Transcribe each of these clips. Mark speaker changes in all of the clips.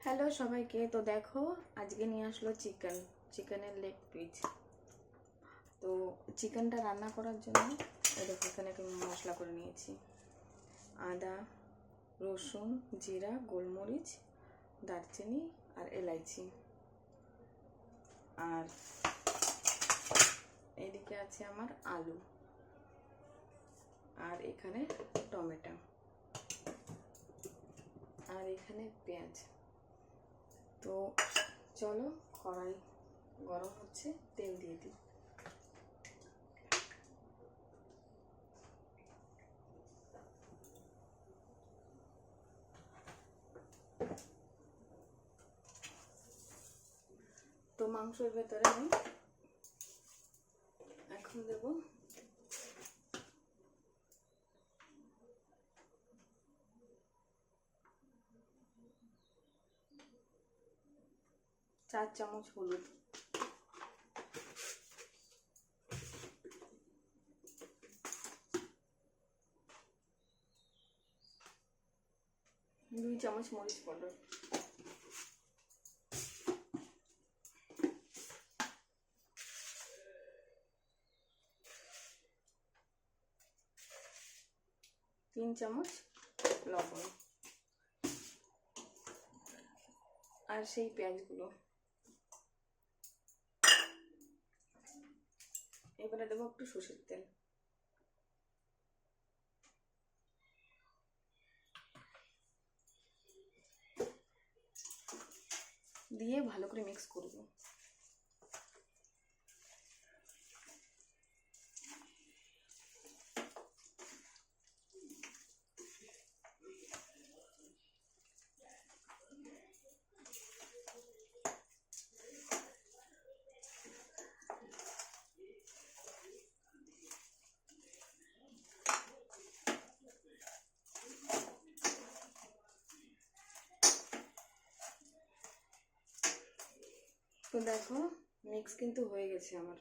Speaker 1: Hello সবাইকে। তো দেখো আজকে নিয়ে আসলো চিকেনের লেগ পিস। তো চিকেনটা রান্না করার জন্য দেখো এখানে একটু মশলা করে নিয়েছি। আদা, রসুন, জিরা, গোলমরিচ, দারচিনি আর এলাইচি। আর এদিকে আছে আমার আলু, আর এখানে টমেটো, আর এখানে পেঁয়াজ। তো চলো, কড়াই গরম হচ্ছে, তেল দিয়ে দিই। তো মাংসের ভেতরে আমি এখন দেব চার চামচ হলুদ, দুই চামচ মরিচ পাউডার, তিন চামচ লবণ, আর সেই পেঁয়াজগুলো এবারে দেবো একটু সরষের তেল, দিয়ে ভালো করে মিক্স করব। তো দেখো মিক্স কিন্তু হয়ে গেছে আমার।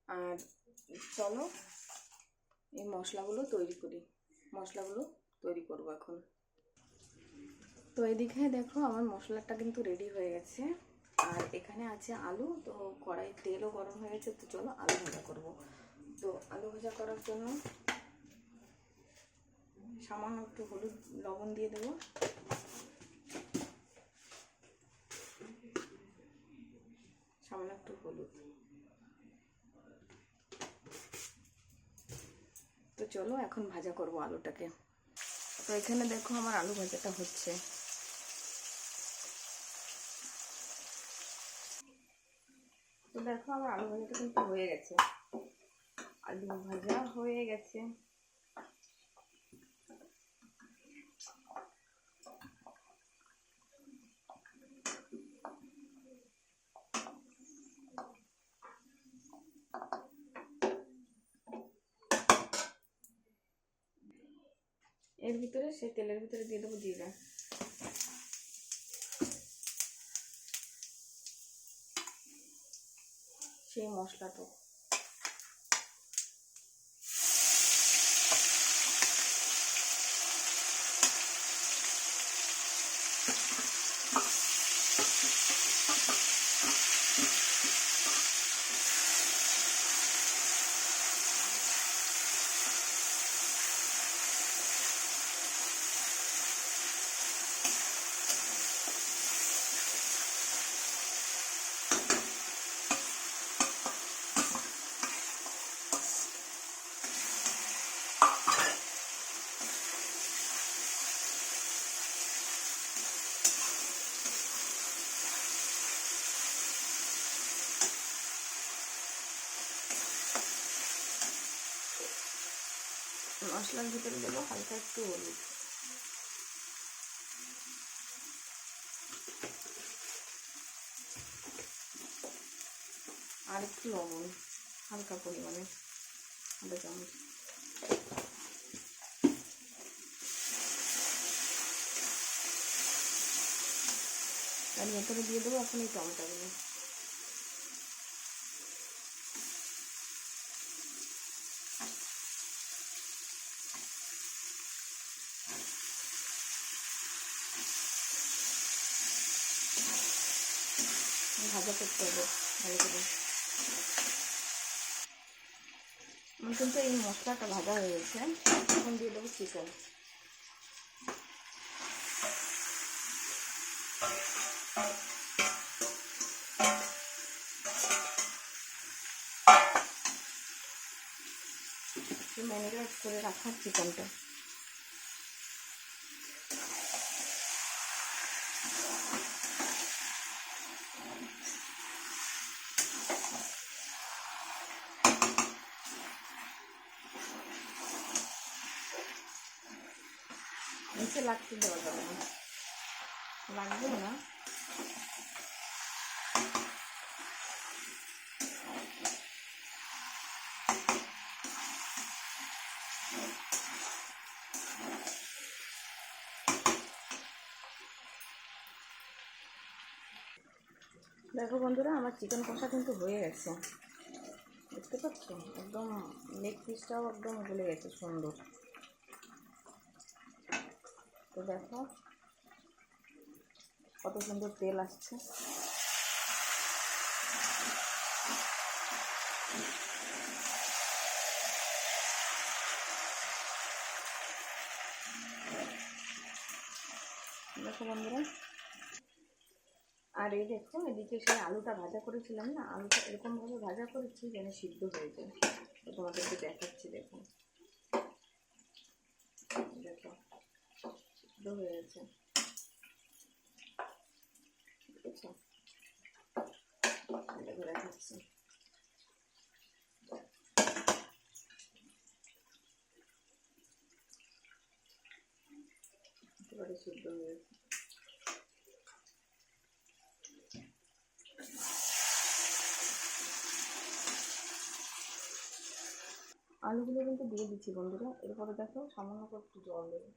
Speaker 1: আর চলো এই মশলাগুলো তৈরি করব এখন। তো এদিকে দেখো আমার মশলাটা কিন্তু রেডি হয়ে গেছে। আর এখানে আছে আলু। তো কড়াই তেলও গরম হয়ে গেছে। তো চলো আলু ভাজা করব। তো আলু ভাজা করার জন্য সামান্য একটু হলুদ লবণ দিয়ে দেবো, সামান্য একটু হলুদ। তো চলো এখন ভাজা করব আলুটাকে। তো এখানে দেখো আমার আলু ভাজাটা হচ্ছে। তো দেখো আমার আলু ভাজাটা কিন্তু হয়ে গেছে, আলু ভাজা হয়ে গেছে। এর ভিতরে সেই তেলের ভিতরে দিয়ে দেবো জিরা, সেই মশলাটা। মশলার ভিতরে দেবো হালকা একটু হলুদ, আর একটু লবণ হালকা পরিমাণে, আধা চামচ। তার ভেতরে দিয়ে দেবো এখন এই টমেটোগুলো। ভাজা করতে হবে ভালো করে। আমার কিন্তু এই মশলাটা ভাজা হয়ে গেছে, এখন দিয়ে দেবো চিকেন। ম্যারিনেট করে রাখা চিকেনটা নিচে লাগতে দেওয়া যাবে না, লাগবে না। দেখো বন্ধুরা, আমার চিকেন কষা কিন্তু হয়ে গেছে, দেখতে পাচ্ছ একদম লেগ পিসটাও একদম গলে গেছে সুন্দর। তো দেখো কত সুন্দর তেল আসছে। দেখো বন্ধুরা, আর এই দেখো এদিকে সেই আলুটা ভাজা করেছিলাম না, আলুটা এরকমভাবে ভাজা করেছি যেন সিদ্ধ হয়ে যায়। তো তোমাদেরকে দেখাচ্ছি, দেখো দেখো সিদ্ধ হয়ে গেছে, বুঝেছো? দেখো দেখাচ্ছি, একেবারে সিদ্ধ হয়ে গেছে। আলুগুলো কিন্তু দিয়ে দিচ্ছি বন্ধুরা, এরপরে দেখো সামান্য করে একটু জল দেবো।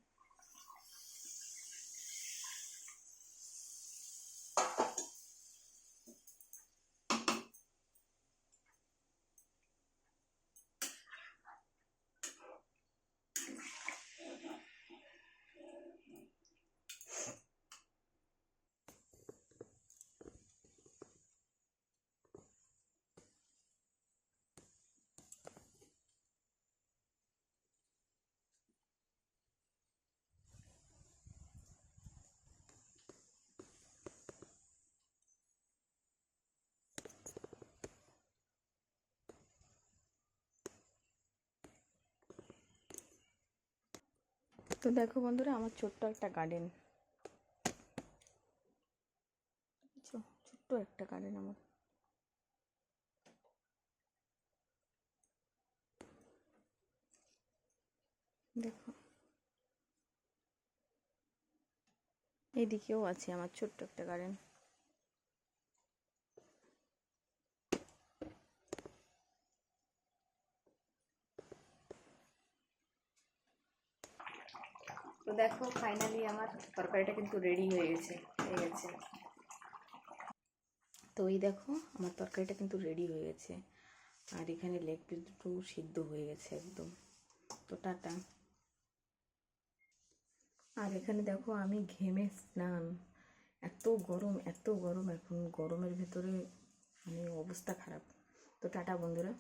Speaker 1: তো দেখো বন্ধুরা, আমার ছোট্ট একটা গার্ডেন, ছোট্ট একটা গার্ডেন আমার। দেখো এইদিকেও আছে আমার ছোট্ট একটা গার্ডেন। তো দেখো ফাইনালি আমার তরকারিটা কিন্তু রেডি হয়ে গেছে। তো এই দেখো আমার তরকারিটা কিন্তু রেডি হয়ে গেছে, আর এখানে লেগ পিস দুটো সিদ্ধ হয়ে গেছে একদম। তো টাটা। আর এখানে দেখো আমি ঘেমে স্নান, এত গরম এত গরম, এখন গরমের ভেতরে মানে অবস্থা খারাপ। তো টাটা বন্ধুরা।